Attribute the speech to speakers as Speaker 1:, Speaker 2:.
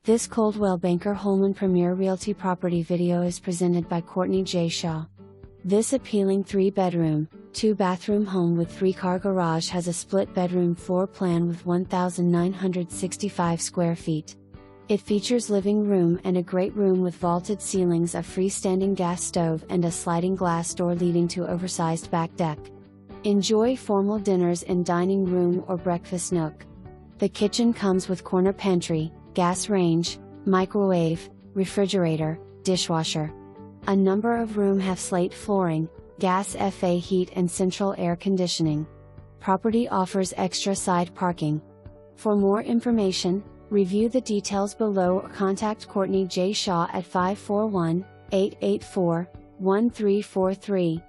Speaker 1: This Coldwell Banker Holman Premier Realty property video is presented by Courtney J. This appealing 3-bedroom, 2-bathroom home with 3-car garage has a split-bedroom floor plan with 1,965 square feet. It features living room and a great room with vaulted ceilings, a freestanding gas stove and a sliding glass door leading to oversized back deck. Enjoy formal dinners in dining room or breakfast nook. The kitchen comes with corner pantry, gas range, microwave, refrigerator, dishwasher. A number of room have slate flooring, gas FA heat and central air conditioning. Property offers extra side parking. For more information, review the details below or contact Courtney J. at 541-884-1343.